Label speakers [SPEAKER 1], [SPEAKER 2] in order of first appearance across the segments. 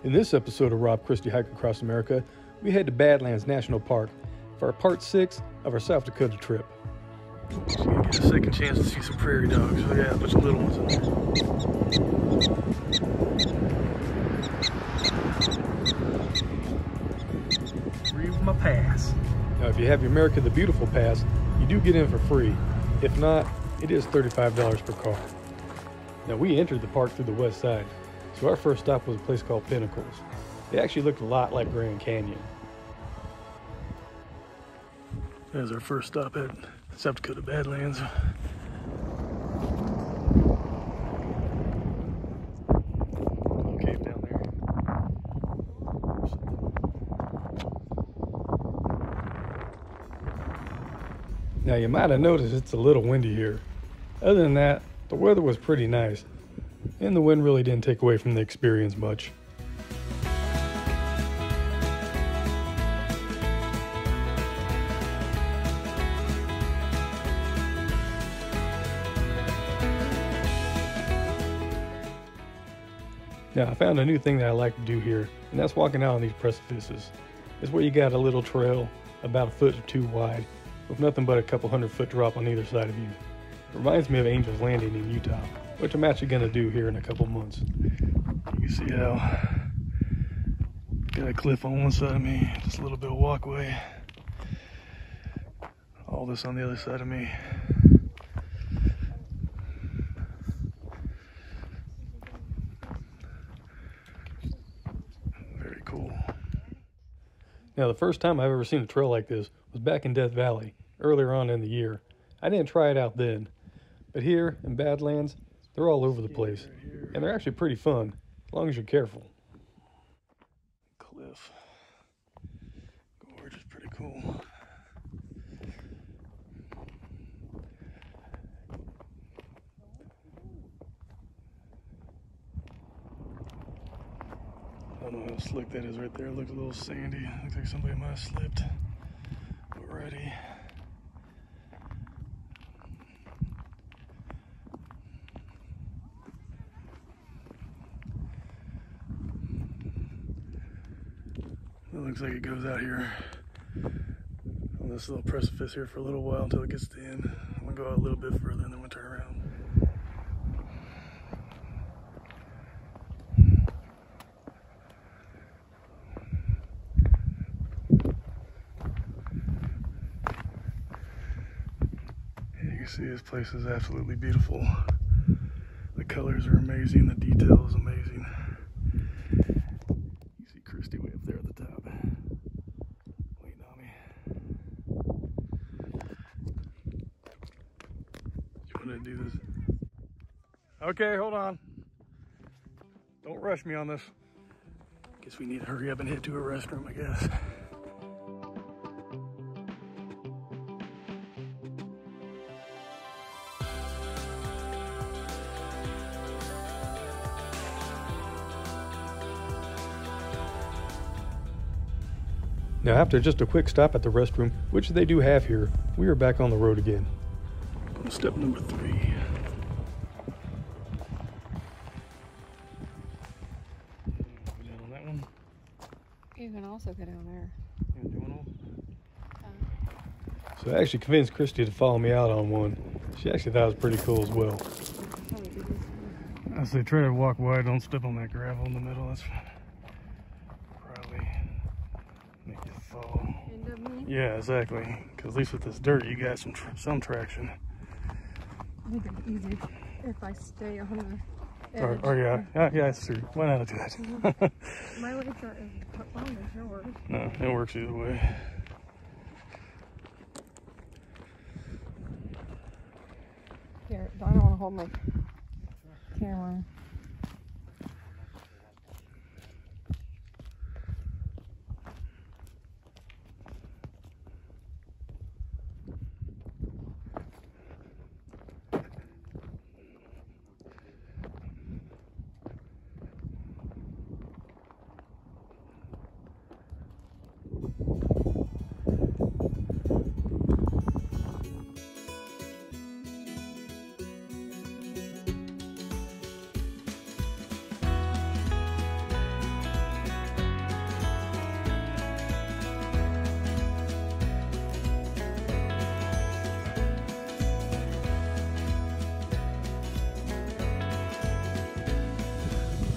[SPEAKER 1] In this episode of Rob Christie Hike Across America, we head to Badlands National Park for our part 6 of our South Dakota trip. We're gonna get a second chance to see some prairie dogs. Oh yeah, a bunch of little ones in there. Read my pass. Now if you have your America the Beautiful pass, you do get in for free. If not, it is $35 per car. Now we entered the park through the west side, so our first stop was a place called Pinnacles. It actually looked a lot like Grand Canyon. There's our first stop at South Dakota Badlands. Little cave down there. Now you might have noticed it's a little windy here. Other than that, the weather was pretty nice, and the wind really didn't take away from the experience much. Now I found a new thing that I like to do here, and that's walking out on these precipices. It's where you got a little trail about a foot or two wide, with nothing but a couple 100-foot drop on either side of you. It reminds me of Angel's Landing in Utah, which I'm actually going to do here in a couple months. You can see how got a cliff on one side of me, just a little bit of walkway. All this on the other side of me. Very cool. Now the first time I've ever seen a trail like this was back in Death Valley, earlier on in the year. I didn't try it out then, but here in Badlands, they're all over the place, and they're actually pretty fun, as long as you're careful. Cliff. Gorge is pretty cool. I don't know how slick that is right there. It looks a little sandy. Looks like somebody might have slipped already. It looks like it goes out here on this little precipice here for a little while until it gets to the end. I'm gonna go out a little bit further and then we'll turn around. And you can see this place is absolutely beautiful. The colors are amazing, the detail is amazing. Way up there at the top, waiting on me. You want to do this? Okay, hold on. Don't rush me on this. Guess we need to hurry up and head to a restroom, I guess. Now after just a quick stop at the restroom, which they do have here, we are back on the road again. Step number 3. Go down on that one.
[SPEAKER 2] You can also go down there.
[SPEAKER 1] You doing all? So I actually convinced Christy to follow me out on one. She actually thought it was pretty cool as well. I say try to walk wide, don't step on that gravel in the middle. That's probably make you fall. Yeah, exactly. Because at least with this dirt, you got some traction.
[SPEAKER 2] I think it's easy if I stay on the edge.
[SPEAKER 1] Oh yeah, yeah, that's true. Why not do that?
[SPEAKER 2] My legs aren't as long as yours.
[SPEAKER 1] No, it works either way.
[SPEAKER 2] Here, I don't want to hold my camera.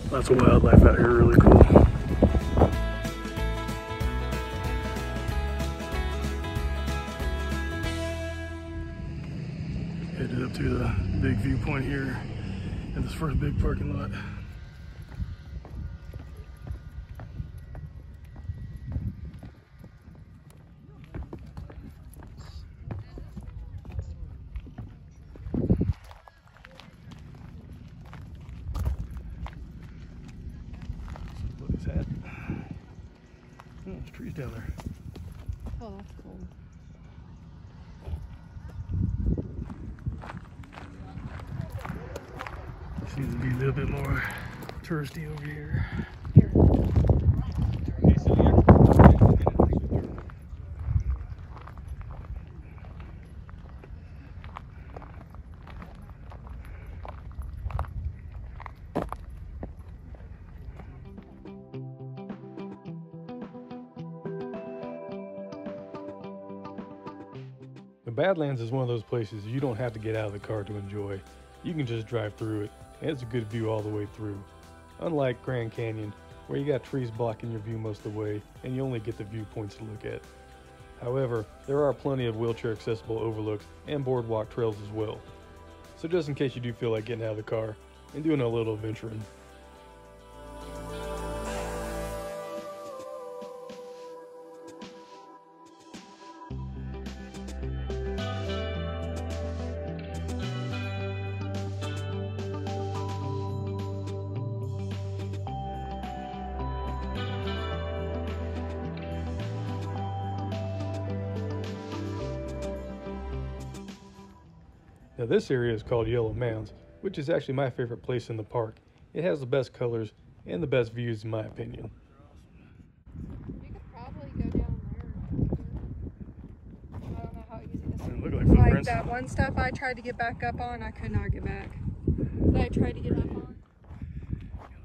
[SPEAKER 1] Lots of wildlife out here, really cool. Headed up to the big viewpoint here at this first big parking lot. Oh, there's trees down there.
[SPEAKER 2] Oh, that's cool.
[SPEAKER 1] Seems to be a little bit more touristy over here. The Badlands is one of those places you don't have to get out of the car to enjoy. You can just drive through it, and it's a good view all the way through. Unlike Grand Canyon, where you got trees blocking your view most of the way, and you only get the viewpoints to look at. However, there are plenty of wheelchair accessible overlooks and boardwalk trails as well. So just in case you do feel like getting out of the car and doing a little adventuring. Now this area is called Yellow Mounds, which is actually my favorite place in the park. It has the best colors and the best views in my opinion.
[SPEAKER 2] You could probably go down there. I don't know how easy this is.
[SPEAKER 1] Look like footprints.
[SPEAKER 2] Like that one stuff I tried to get back up on, I could not get back. That I tried to get up on.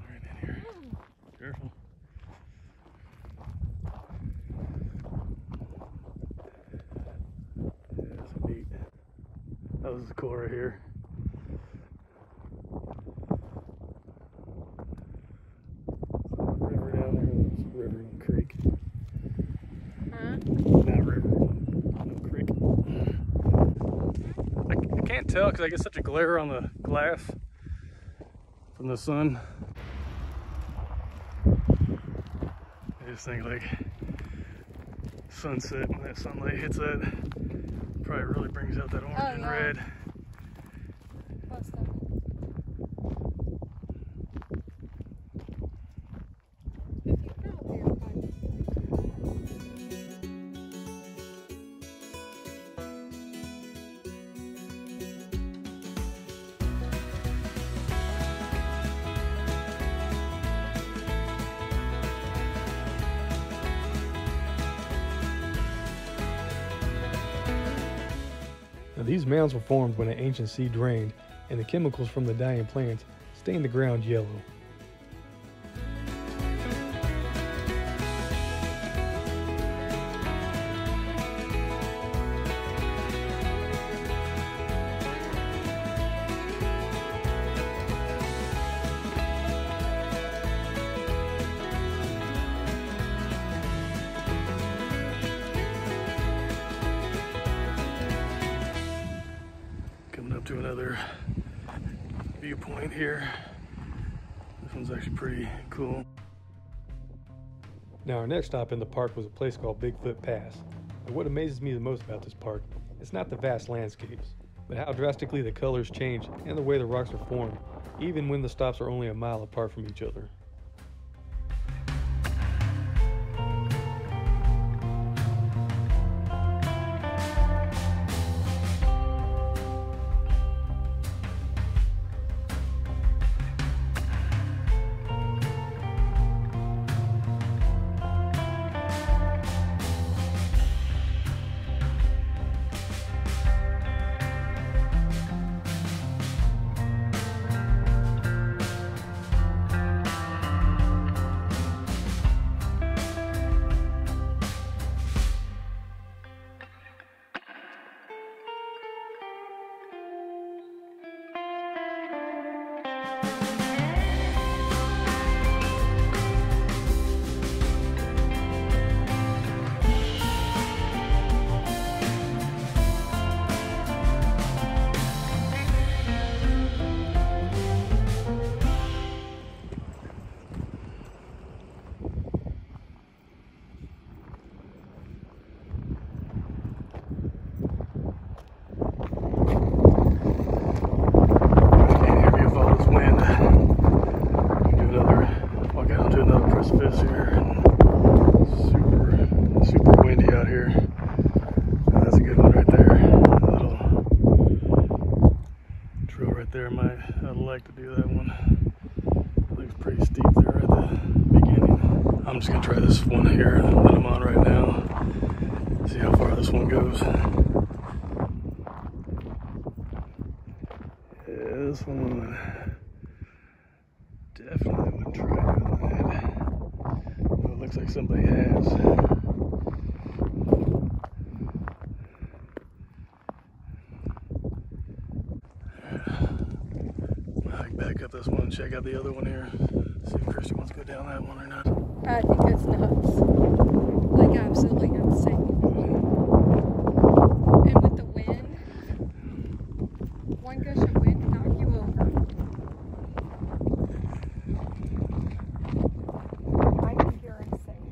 [SPEAKER 1] Right in here. Careful. Yeah, that's neat. Oh, this is cool right here. River down there. It's river and creek.
[SPEAKER 2] Huh?
[SPEAKER 1] Not river, no creek. I can't tell because I get such a glare on the glass from the sun. I just think like sunset, when that sunlight hits that, probably really brings out that orange and red.
[SPEAKER 2] Most of it. If you felt there,
[SPEAKER 1] Now, these mounds were formed when an ancient sea drained, and the chemicals from the dying plants stained the ground yellow. Coming up to another viewpoint here. This one's actually pretty cool. Now our next stop in the park was a place called Bigfoot Pass. And what amazes me the most about this park is not the vast landscapes, but how drastically the colors change and the way the rocks are formed, even when the stops are only a mile apart from each other. precipice here. Super windy out here. That's a good one right there. A little trail right there. I'd like to do that one. Looks pretty steep there at the beginning. I'm just gonna try this one here that I'm on right now. See how far this one goes. Yeah, this one definitely wouldn't try doing that. Well, it looks like somebody has. Back up this one and check out the other one here. See if Christy wants to go down that one or not.
[SPEAKER 2] I think that's nuts. Like, absolutely insane. And with the wind, one gush of wind can knock you over. I think you're insane.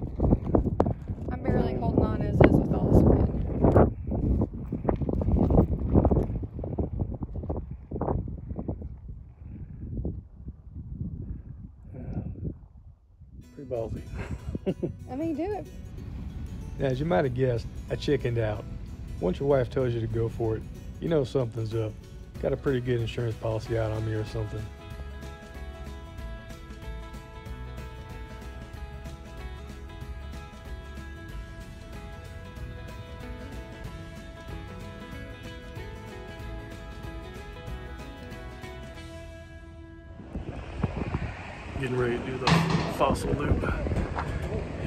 [SPEAKER 2] I'm barely holding on as is with all this wind.
[SPEAKER 1] Pretty ballsy.
[SPEAKER 2] I mean, do it.
[SPEAKER 1] Now, as you might have guessed, I chickened out. Once your wife tells you to go for it, you know something's up. Got a pretty good insurance policy out on me or something. Getting ready to do the fossil loop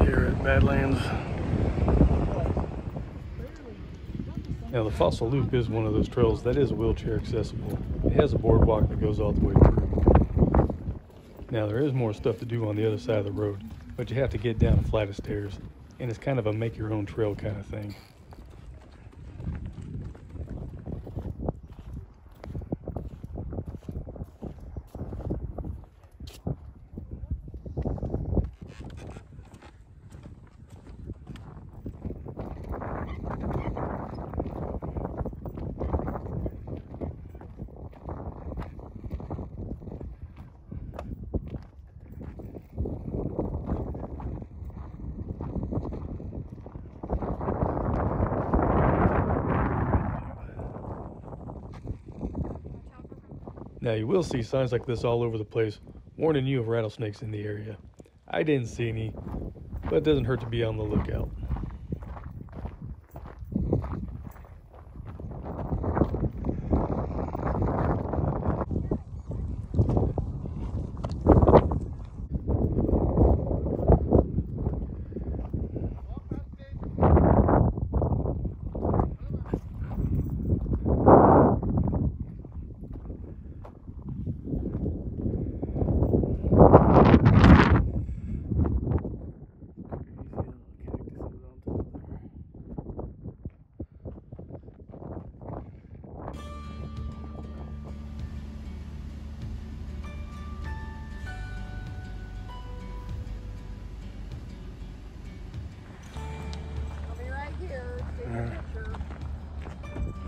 [SPEAKER 1] here at Badlands. Now, the fossil loop is one of those trails that is wheelchair accessible. It has a boardwalk that goes all the way through. Now, there is more stuff to do on the other side of the road, but you have to get down a flight of stairs, and it's kind of a make your own trail kind of thing. Now, you will see signs like this all over the place, warning you of rattlesnakes in the area. I didn't see any, but it doesn't hurt to be on the lookout.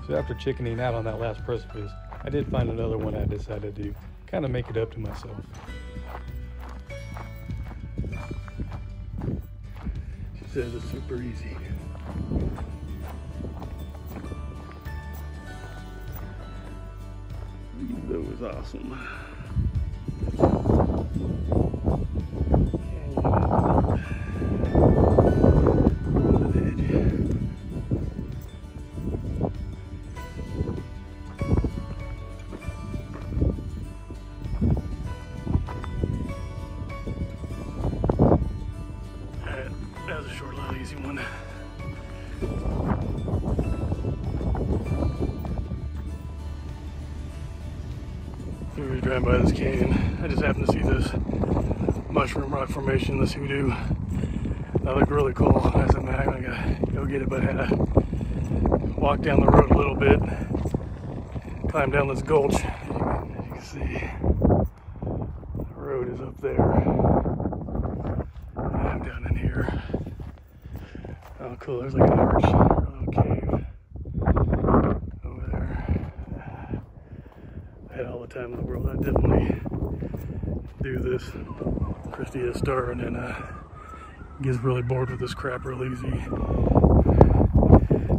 [SPEAKER 1] So after chickening out on that last precipice, I did find another one I decided to kind of make it up to myself. She says it's super easy. That was awesome. That was a short, little, easy one. We were driving by this canyon. I just happened to see this mushroom rock formation, this hoodoo. That looked really cool. I said, man, I gotta go get it, but I had to walk down the road a little bit, climb down this gulch. As you can see, the road is up there. And I'm down in here. Oh, cool. There's like an arch, a little cave over there. I had all the time in the world. I'd definitely do this Christy is starving and gets really bored with this crap real easy.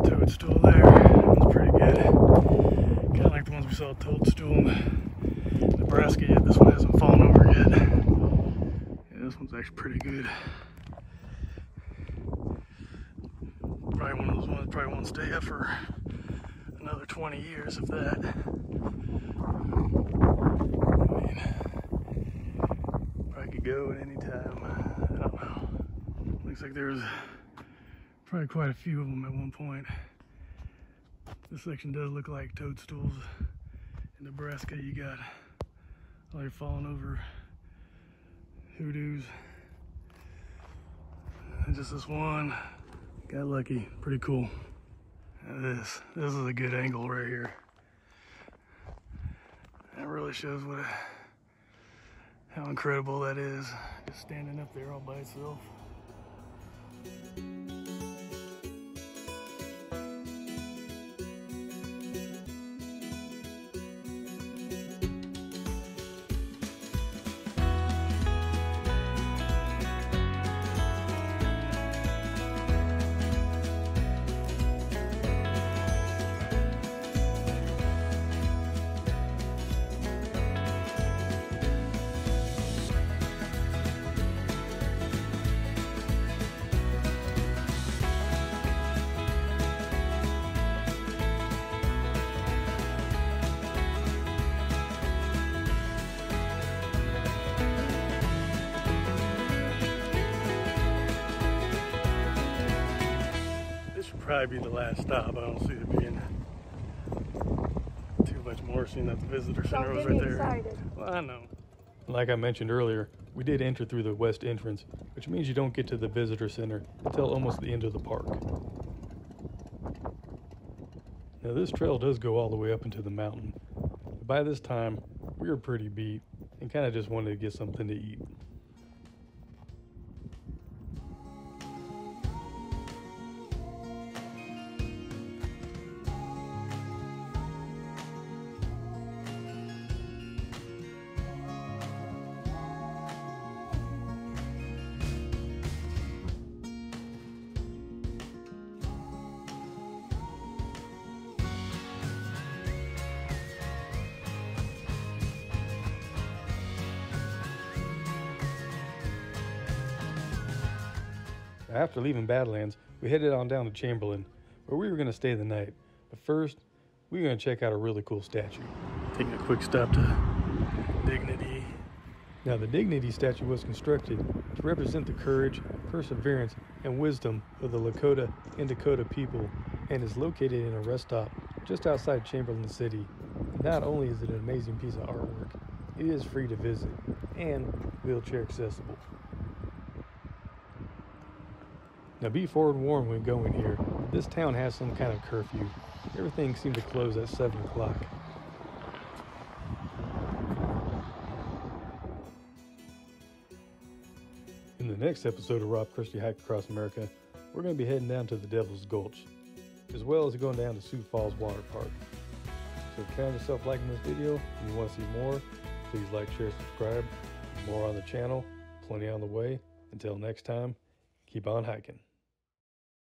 [SPEAKER 1] Toadstool there, that's pretty good. Kind of like the ones we saw at Toadstool in Nebraska yet. This one hasn't fallen over yet. Yeah, this one's actually pretty good. Probably one of those ones probably won't stay up for another 20 years, if that. I mean, probably could go at any time. I don't know. Looks like there's probably quite a few of them at one point. This section does look like toadstools. In Nebraska, you got all your falling over hoodoos. And just this one, got lucky, pretty cool. And this is a good angle right here. That really shows how incredible that is, just standing up there all by itself. Probably be the last stop. I don't see there being too much more, seeing that the visitor center was right there.
[SPEAKER 2] Excited.
[SPEAKER 1] Well, I know. Like I mentioned earlier, we did enter through the west entrance, which means you don't get to the visitor center until almost the end of the park. Now this trail does go all the way up into the mountain. But by this time, we were pretty beat and kind of just wanted to get something to eat. After leaving Badlands, we headed on down to Chamberlain, where we were going to stay the night. But first, we were going to check out a really cool statue. Taking a quick stop to Dignity. Now, the Dignity statue was constructed to represent the courage, perseverance, and wisdom of the Lakota and Dakota people, and is located in a rest stop just outside Chamberlain City. Not only is it an amazing piece of artwork, it is free to visit and wheelchair accessible. Now be forewarned when going here, this town has some kind of curfew. Everything seemed to close at 7 o'clock. In the next episode of Rob Christie Hike Across America, we're going to be heading down to the Devil's Gulch, as well as going down to Sioux Falls Water Park. So if you found yourself liking this video and you want to see more, please like, share, subscribe. More on the channel, plenty on the way. Until next time, keep on hiking.